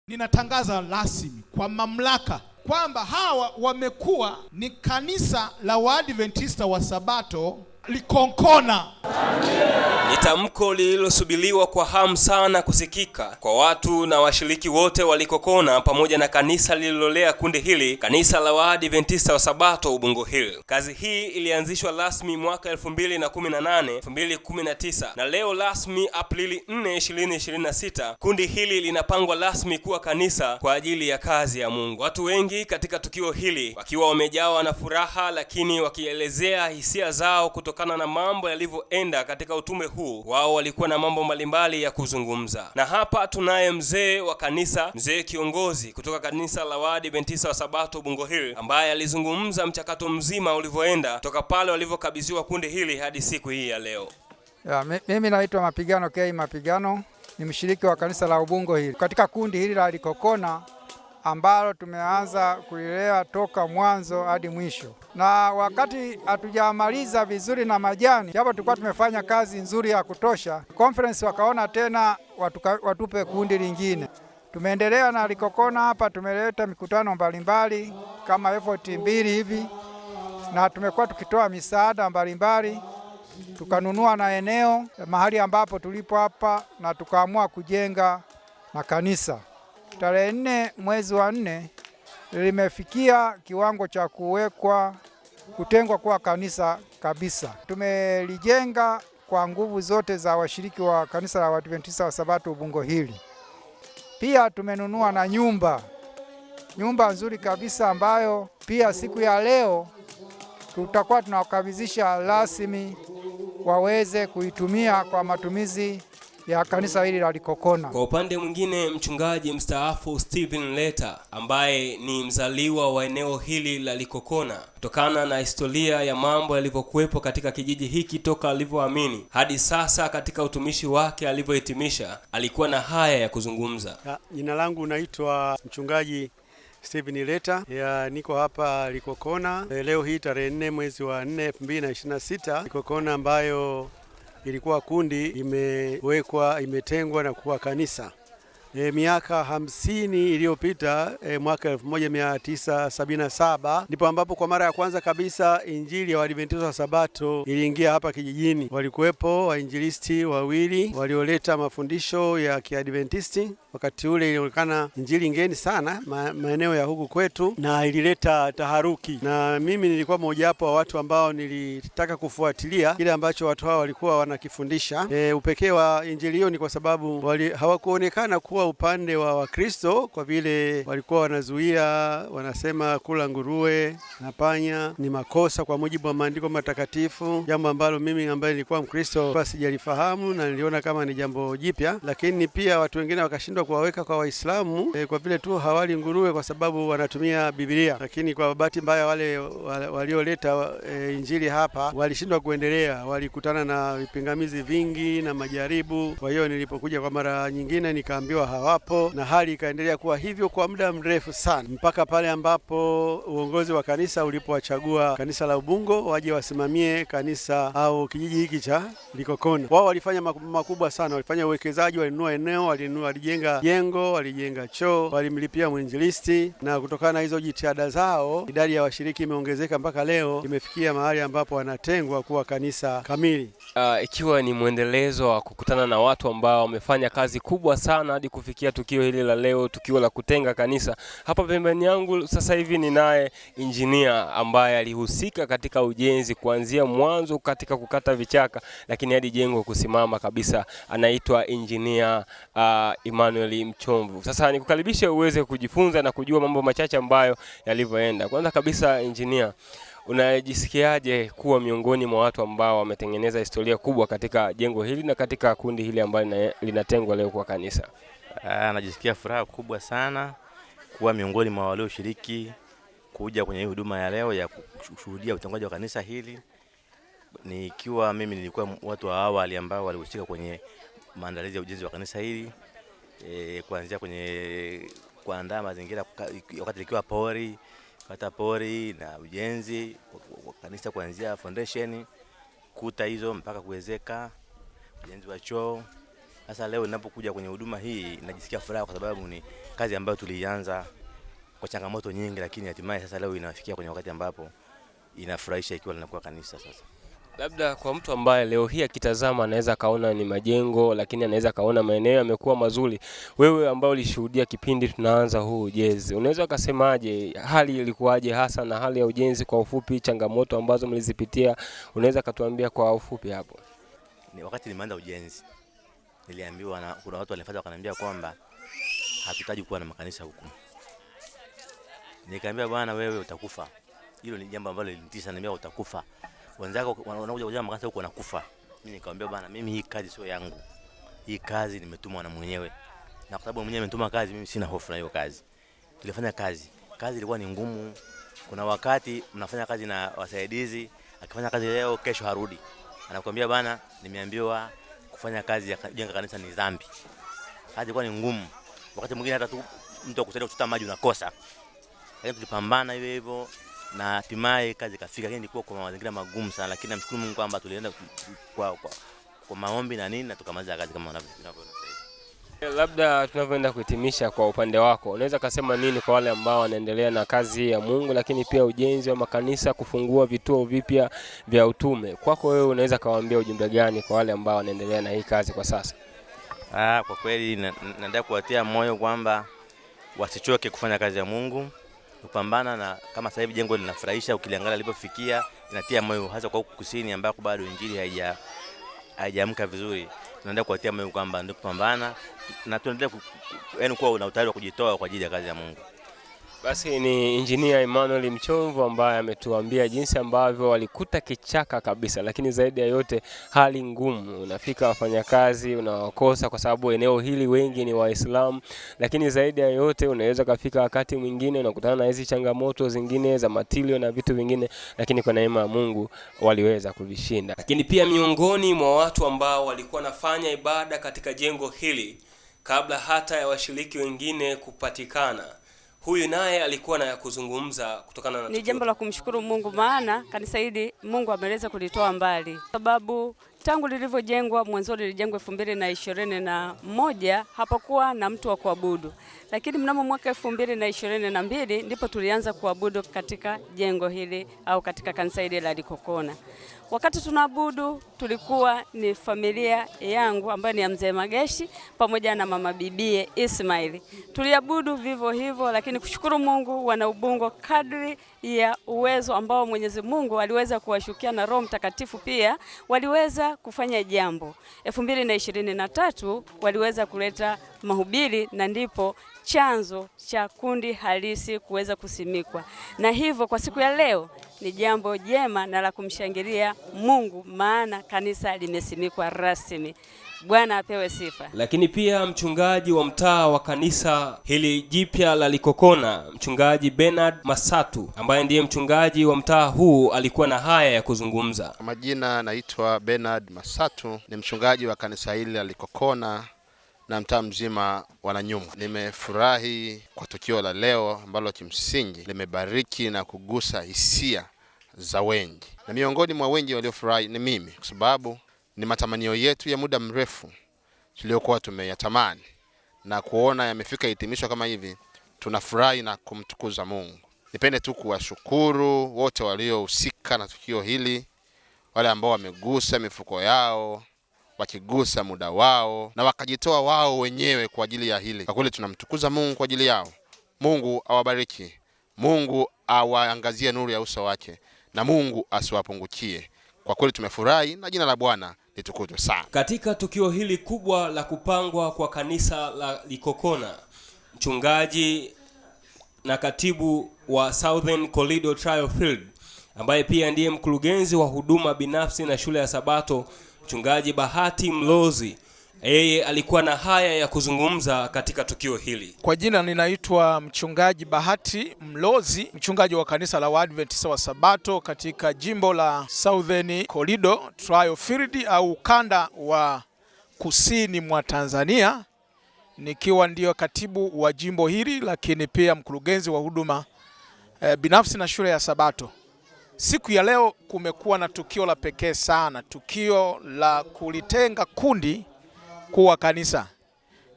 Ninatangaza rasmi kwa mamlaka kwamba hawa wamekuwa ni kanisa la Waadventista wa Sabato Likonkona. Ni tamko lililosubiriwa kwa hamu sana kusikika kwa watu na washiriki wote wa Likokona pamoja na kanisa lililolea kundi hili, kanisa la Waadventista wa Sabato Ubungo Hill. Kazi hii ilianzishwa rasmi mwaka 2018-2019 na leo rasmi Aprili 4, 2026 kundi hili linapangwa rasmi kuwa kanisa kwa ajili ya kazi ya Mungu. Watu wengi katika tukio hili wakiwa wamejawa na furaha, lakini wakielezea hisia zao kutokana na mambo yalivyoenda katika utume huu. Wao walikuwa na mambo mbalimbali ya kuzungumza. Na hapa tunaye mzee wa kanisa, mzee kiongozi kutoka kanisa la Waadventista wa Sabato Ubungo Hill, ambaye alizungumza mchakato mzima ulivyoenda toka pale walivyokabidhiwa kundi hili hadi siku hii ya leo. Mimi naitwa Mapigano K. Mapigano, ni mshiriki wa kanisa la Ubungo Hill katika kundi hili la Likokona ambalo tumeanza kulilea toka mwanzo hadi mwisho. Na wakati hatujamaliza vizuri na majani, hapo tulikuwa tumefanya kazi nzuri ya kutosha, conference wakaona tena watupe kundi lingine. Tumeendelea na Likokona hapa, tumeleta mikutano mbalimbali kama effort 2 hivi, na tumekuwa tukitoa misaada mbalimbali, tukanunua na eneo mahali ambapo tulipo hapa na tukaamua kujenga na kanisa. Tarehe 4 mwezi wa 4 limefikia kiwango cha kutengwa kuwa kanisa kabisa. Tumelijenga kwa nguvu zote za washiriki wa kanisa la Waadventista wa Sabato Ubungo Hili. Pia tumenunua na nyumba nzuri kabisa ambayo pia siku ya leo tutakuwa tunawakabidhisha rasmi waweze kuitumia kwa matumizi ya kanisa hili la Likokona. Kwa upande mwingine, mchungaji mstaafu Stephen Leta ambaye ni mzaliwa wa eneo hili la Likokona, kutokana na historia ya mambo yalivyokuwepo katika kijiji hiki toka alivyoamini hadi sasa katika utumishi wake alivyohitimisha, alikuwa na haya ya kuzungumza. Jina langu naitwa mchungaji Stephen Leta, niko hapa Likokona leo hii tarehe 4 mwezi wa 4 2026. Likokona ambayo ilikuwa kundi imetengwa na kuwa kanisa. Miaka 50 iliyopita, mwaka 1977 ndipo ambapo kwa mara ya kwanza kabisa injili ya Waadventista wa Sabato iliingia hapa kijijini. Walikuwepo wainjilisti wawili walioleta mafundisho ya Kiadventisti. Wakati ule ilionekana injili ngeni sana maeneo ya huku kwetu na ilileta taharuki, na mimi nilikuwa mojawapo wa watu ambao nilitaka kufuatilia kile ambacho watu hao walikuwa wanakifundisha. Upekee wa injili hiyo ni kwa sababu hawakuonekana kuwa upande wa Wakristo, kwa vile walikuwa wanazuia, wanasema kula nguruwe na panya ni makosa kwa mujibu wa maandiko matakatifu, jambo ambalo mimi ambaye nilikuwa Mkristo basi sijalifahamu na niliona kama ni jambo jipya. Lakini pia watu wengine wakashindwa kuwaweka kwa Waislamu kwa vile tu hawali nguruwe kwa sababu wanatumia Biblia. Lakini kwa bahati mbaya wale walioleta injili hapa walishindwa kuendelea, walikutana na vipingamizi vingi na majaribu. Kwa hiyo nilipokuja kwa mara nyingine nikaambiwa hawapo, na hali ikaendelea kuwa hivyo kwa muda mrefu sana, mpaka pale ambapo uongozi wa kanisa ulipowachagua kanisa la Ubungo waje wasimamie kanisa au kijiji hiki cha Likokona. Wao walifanya makubwa sana, walifanya uwekezaji, walinunua eneo, walijenga jengo, walijenga choo, walimlipia mwinjilisti, na kutokana na hizo jitihada zao idadi ya washiriki imeongezeka mpaka leo imefikia mahali ambapo wanatengwa kuwa kanisa kamili. Ikiwa ni mwendelezo wa kukutana na watu ambao wamefanya kazi kubwa sana hadi kufikia tukio hili la leo, tukio la kutenga kanisa. Hapa pembeni yangu sasa hivi ninaye injinia ambaye alihusika katika ujenzi kuanzia mwanzo katika kukata vichaka lakini hadi jengo kusimama kabisa. Anaitwa injinia Emmanuel Mchomvu. Sasa nikukaribishe uweze kujifunza na kujua mambo machache ambayo yalivyoenda. Kwanza kabisa, injinia, unajisikiaje kuwa miongoni mwa watu ambao wametengeneza historia kubwa katika jengo hili na katika kundi hili ambalo linatengwa leo kwa kanisa? Najisikia furaha kubwa sana kuwa miongoni mwa walioshiriki kuja kwenye huduma ya leo ya kushuhudia utangazaji wa kanisa hili. Nikiwa mimi nilikuwa watu wa awali ambao walihusika kwenye maandalizi ya ujenzi wa kanisa hili, kuanzia kwenye kuandaa mazingira wakati likiwa pori, kata pori na ujenzi wa kanisa kuanzia foundation, kuta hizo mpaka kuwezeka, ujenzi wa choo, Sasa leo ninapokuja kwenye huduma hii najisikia furaha, kwa sababu ni kazi ambayo tulianza kwa changamoto nyingi, lakini hatimaye sasa leo inafikia kwenye wakati ambapo inafurahisha ikiwa linakuwa kanisa sasa. Labda kwa mtu ambaye leo hii akitazama anaweza kaona ni majengo, lakini anaweza kaona maeneo yamekuwa mazuri. Wewe ambao ulishuhudia kipindi tunaanza huu ujenzi, unaweza kusemaje hali ilikuwaje hasa na hali ya ujenzi kwa ufupi, changamoto ambazo mlizipitia, unaweza katuambia kwa ufupi hapo? Ni wakati nimeanza ujenzi niliambiwa na kuna watu walifuata wakaniambia kwamba hatutaji kuwa na makanisa huku. Nikamwambia bwana, wewe utakufa. Hilo ni jambo ambalo lilinitisha, niambia utakufa. Wenzako wanakuja kujenga makanisa huko wanakufa. Mimi nikamwambia bwana, mimi hii kazi sio yangu. Hii kazi nimetumwa na mwenyewe. Na kwa sababu mwenyewe amenituma kazi, mimi sina hofu na hiyo kazi. Tulifanya kazi. Kazi ilikuwa ni ngumu. Kuna wakati mnafanya kazi na wasaidizi, akifanya kazi leo kesho harudi. Anakuambia bwana, nimeambiwa kufanya kazi ya kujenga kanisa ni dhambi. Kazi ilikuwa ni ngumu. Wakati mwingine hata tu mtu akusaidia kuchota maji unakosa. Lakini tulipambana hivyo na hatimaye kazi kafika. Lakini ilikuwa kwa mazingira magumu sana, lakini namshukuru Mungu kwamba tulienda kwa maombi na nini na tukamaliza kazi kama unavyoona sasa. Labda tunavyoenda kuhitimisha, kwa upande wako unaweza kusema nini kwa wale ambao wanaendelea na kazi ya Mungu, lakini pia ujenzi wa makanisa, kufungua vituo vipya vya utume? Kwako wewe unaweza kawaambia ujumbe gani kwa wale ambao wanaendelea na hii kazi kwa sasa? Kwa kweli nataka kuwatia moyo kwamba wasichoke kufanya kazi ya Mungu, kupambana, na kama sasa hivi jengo linafurahisha, ukiliangalia lilipofikia inatia moyo, hasa kwa huku kusini ambako bado injili haijaamka vizuri. Tunaendelea kuwatia moyo kwamba ndio kupambana na tunaendelea yaani kuwa na utayari wa kujitoa kwa ajili ya kazi ya Mungu. Basi ni Engineer Emmanuel Mchomvu ambaye ametuambia jinsi ambavyo walikuta kichaka kabisa, lakini zaidi ya yote hali ngumu. Unafika wafanyakazi unawakosa kwa sababu eneo hili wengi ni Waislamu, lakini zaidi ya yote unaweza kufika wakati mwingine unakutana na hizi changamoto zingine za matilio na vitu vingine, lakini kwa neema ya Mungu waliweza kuvishinda. Lakini pia miongoni mwa watu ambao walikuwa nafanya ibada katika jengo hili kabla hata ya washiriki wengine kupatikana, huyu naye alikuwa na ya kuzungumza kutokana na ni jambo la kumshukuru Mungu, maana kanisa hili Mungu ameweza kulitoa mbali. Sababu tangu lilivyojengwa, mwanzo lilijengwa 2021 hapakuwa na mtu wa kuabudu. Lakini mnamo mwaka 2022 ndipo tulianza kuabudu katika jengo hili au katika kanisa hili la Likokona. Wakati tunaabudu tulikuwa ni familia yangu ambayo ni ya Mzee Mageshi pamoja na mama bibie Ismaili. Tuliabudu vivyo hivyo, lakini kushukuru Mungu, wana Ubungo kadri ya uwezo ambao Mwenyezi Mungu aliweza kuwashukia na Roho Mtakatifu pia waliweza kufanya jambo. 2023 waliweza kuleta mahubiri na ndipo chanzo cha kundi halisi kuweza kusimikwa. Na hivyo kwa siku ya leo ni jambo jema na la kumshangilia Mungu, maana kanisa limesimikwa rasmi. Bwana apewe sifa. Lakini pia mchungaji wa mtaa wa kanisa hili jipya la Likokona, mchungaji Bernard Masatu, ambaye ndiye mchungaji wa mtaa huu, alikuwa na haya ya kuzungumza. Majina naitwa Bernard Masatu, ni mchungaji wa kanisa hili la Likokona na mtaa mzima wa Nanyumbu. Nimefurahi kwa tukio la leo ambalo kimsingi limebariki na kugusa hisia za wengi. Na miongoni mwa wengi waliofurahi ni mimi, kwa sababu ni matamanio yetu ya muda mrefu tuliokuwa tumeyatamani, na kuona yamefika hitimisho kama hivi, tunafurahi na kumtukuza Mungu. Nipende tu kuwashukuru wote waliohusika na tukio hili, wale ambao wamegusa mifuko yao, wakigusa muda wao na wakajitoa wao wenyewe kwa ajili ya hili. Kwa kweli tunamtukuza Mungu kwa ajili yao. Mungu awabariki. Mungu awaangazie nuru ya uso wake na Mungu asiwapungukie. Kwa kweli tumefurahi na jina la Bwana litukuzwe sana. Katika tukio hili kubwa la kupangwa kwa kanisa la Likokona, mchungaji na katibu wa Southern Corridor Trial Field, ambaye pia ndiye mkurugenzi wa huduma binafsi na shule ya Sabato, mchungaji Bahati Mlozi, yeye alikuwa na haya ya kuzungumza katika tukio hili. Kwa jina ninaitwa mchungaji Bahati Mlozi, mchungaji wa kanisa la Waadventista wa Sabato katika jimbo la Southern Corridor Trial Field au ukanda wa kusini mwa Tanzania, nikiwa ndio katibu wa jimbo hili, lakini pia mkurugenzi wa huduma binafsi na shule ya Sabato. Siku ya leo kumekuwa na tukio la pekee sana, tukio la kulitenga kundi kuwa kanisa.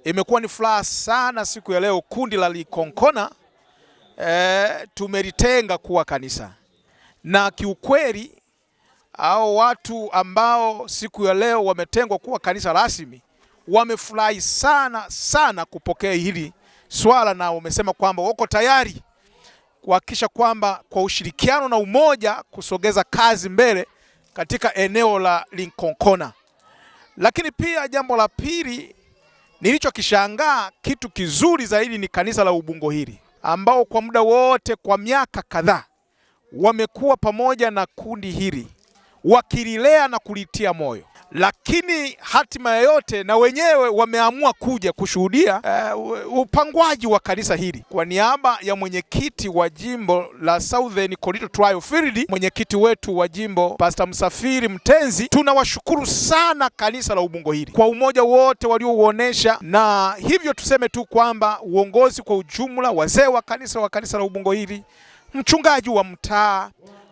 Imekuwa ni furaha sana siku ya leo, kundi la Likonkona tumelitenga kuwa kanisa, na kiukweli hao watu ambao siku ya leo wametengwa kuwa kanisa rasmi wamefurahi sana sana kupokea hili swala, na wamesema kwamba wako tayari kuhakikisha kwamba kwa ushirikiano na umoja kusogeza kazi mbele katika eneo la Likonkona. Lakini pia jambo la pili nilichokishangaa, kitu kizuri zaidi, ni kanisa la Ubungo hili ambao kwa muda wote, kwa miaka kadhaa, wamekuwa pamoja na kundi hili wakililea na kulitia moyo, lakini hatima yote na wenyewe wameamua kuja kushuhudia upangwaji wa kanisa hili. Kwa niaba ya mwenyekiti wa jimbo la Southern Corridor Trial Field, mwenyekiti wetu wa jimbo Pastor Msafiri Mtenzi, tunawashukuru sana kanisa la Ubungo hili kwa umoja wote waliouonesha, na hivyo tuseme tu kwamba uongozi kwa ujumla, wazee wa kanisa la Ubungo hili, mchungaji wa mtaa,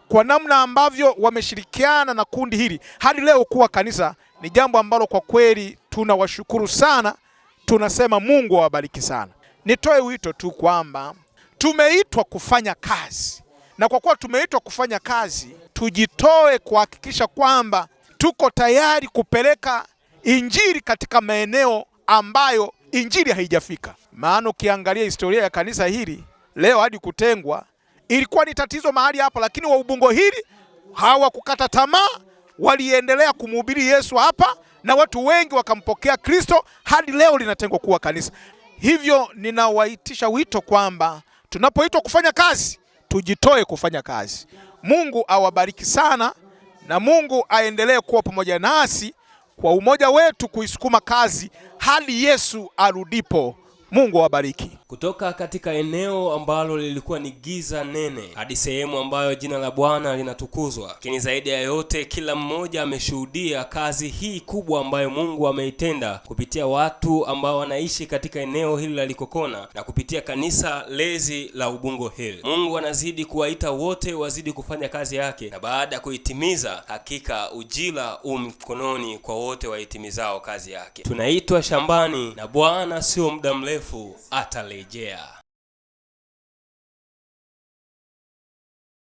kwa namna ambavyo wameshirikiana na kundi hili hadi leo kuwa kanisa, ni jambo ambalo kwa kweli tunawashukuru sana. Tunasema Mungu awabariki sana. Nitoe wito tu kwamba tumeitwa kufanya kazi, na kwa kuwa tumeitwa kufanya kazi, tujitoe kuhakikisha kwamba tuko tayari kupeleka injili katika maeneo ambayo injili haijafika. Maana ukiangalia historia ya kanisa hili leo hadi kutengwa ilikuwa ni tatizo mahali hapa, lakini wa Ubungo hili hawakukata tamaa, waliendelea kumhubiri Yesu hapa na watu wengi wakampokea Kristo hadi leo linatengwa kuwa kanisa. Hivyo ninawaitisha wito kwamba tunapoitwa kufanya kazi, tujitoe kufanya kazi. Mungu awabariki sana, na Mungu aendelee kuwa pamoja nasi kwa umoja wetu kuisukuma kazi hadi Yesu arudipo. Mungu awabariki. Kutoka katika eneo ambalo lilikuwa ni giza nene hadi sehemu ambayo jina la Bwana linatukuzwa. Lakini zaidi ya yote, kila mmoja ameshuhudia kazi hii kubwa ambayo Mungu ameitenda kupitia watu ambao wanaishi katika eneo hili la Likokona na kupitia kanisa lezi la Ubungo Hill. Mungu anazidi kuwaita wote wazidi kufanya kazi yake, na baada ya kuitimiza, hakika ujira mkononi kwa wote waitimizao kazi yake. Tunaitwa shambani na Bwana sio muda mrefu atarejea.